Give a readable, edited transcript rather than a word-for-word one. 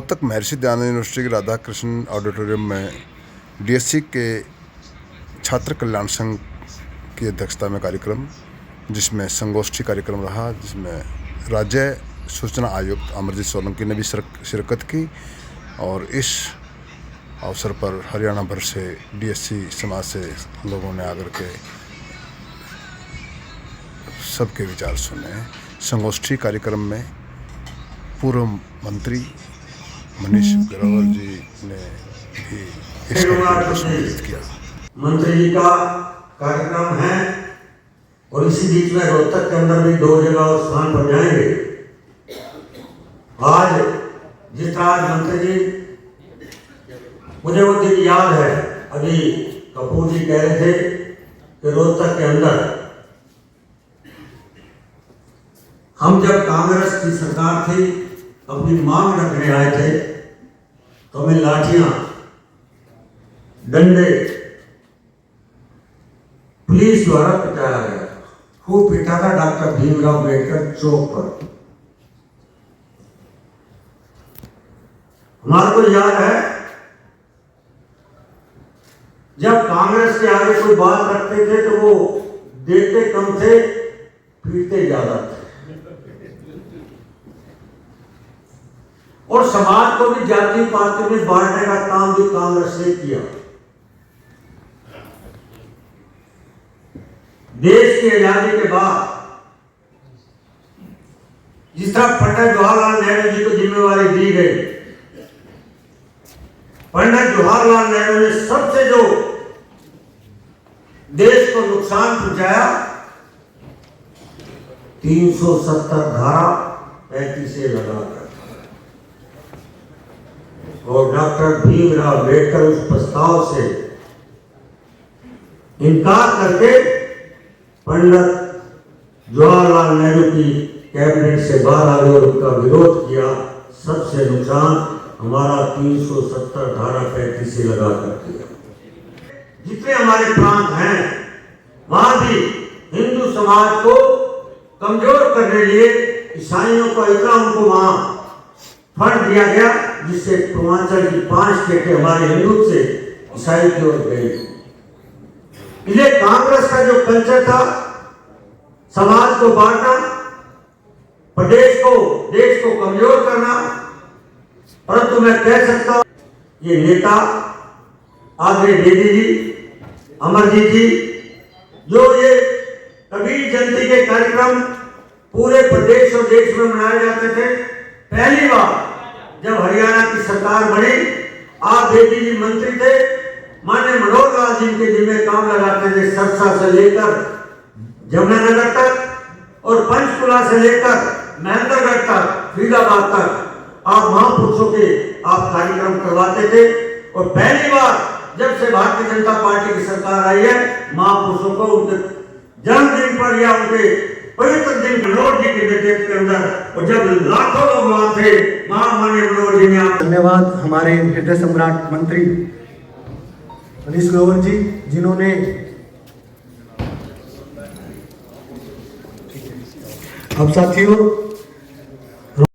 Rohtak Maharshi Dayanand university के Radha Krishna auditorium में DSC के छात्र कल्याण संघ की अध्यक्षता में कार्यक्रम, जिसमें संगोष्ठी कार्यक्रम रहा, जिसमें राज्य सूचना आयुक्त अमरजीत सोलंकी ने भी शिरकत की। और इस अवसर पर हरियाणा भर से डीएससी समाज से लोगों ने आकर के सबके विचार सुने। संगोष्ठी कार्यक्रम में पूर्व मंत्री मनीष ग्रोवर जी ने भी इस कार्यक्रम को संबोधित किया। मंत्री जी का कार्यक्रम है और इसी बीच में रोहतक के अंदर भी 2 जगह और स्थान पर जाएंगे। आज जिस तरह मंत्री जी, मुझे वो दिन याद है, अभी कपूर जी कह रहे थे कि रोहतक के अंदर हम जब कांग्रेस की सरकार थी, अपनी मांग रखने आए थे तो हमें लाठियां, डंडे, पुलिस द्वारा पिटाया गया। खूब पिटा था डॉक्टर भीमराव अम्बेडकर चौक पर। हमारे को याद है जब कांग्रेस के आगे कोई बात रखते थे तो वो देते कम थे, पीटते ज्यादा थे। और समाज को भी जाति पाति में बांटने का काम भी कांग्रेस ने किया। देश की आजादी के बाद जिस तरह पंडित जवाहरलाल नेहरू जी को जिम्मेवारी दी गई, पंडित जवाहरलाल नेहरू ने सबसे जो देश को नुकसान पहुंचाया, 370 धारा 35 से लगाकर, और डॉक्टर भीमराव अम्बेडकर उस प्रस्ताव से इनकार करके पंडित जवाहरलाल नेहरू की कैबिनेट से बाहर आ गए और उनका विरोध किया। सबसे नुकसान हमारा 370 धारा 35 से लगा कर किया। जितने हमारे प्रांत हैं वहां भी हिंदू समाज को कमजोर करने लिए ईसाइयों को इतना उनको वहां फंड दिया गया, जिससे पूर्वांचल की 5 स्टेटें हमारे हिंदू से ईसाई की ओर गई। इसलिए कांग्रेस का जो कल्चर था, समाज को बांटना, प्रदेश को, देश को कमजोर करना, परंतु मैं कह सकता हूं ये नेता आदरणीय बेदी जी, अमरजीत जी, जो ये कबीर जयंती के कार्यक्रम पूरे प्रदेश और देश में मनाए जाते थे, पहली बार जब हरियाणा की सरकार बनी, आप बेदी जी मंत्री थे, माननीय मनोहर लाल जी के जिम्मे काम लगाते थे। सरसा से लेकर जमुनानगर तक और पंचकुला से लेकर महेंद्रगढ़ तक, फरीदाबाद तक आप महापुरुषों के आप कार्यक्रम करवाते थे। और पहली बार जब से भारतीय जनता पार्टी की सरकार आई है, महापुरुषों को उनके जन्मदिन पर या उनके पवित्र दिन मनोहर जी के नेतृत्व के अंदर, और जब लाखों लोग वहां थे, महामान्य मनोहर जी ने। धन्यवाद हमारे हृदय सम्राट मंत्री मनीष ग्रोवर जी, जिन्होंने अब साथियों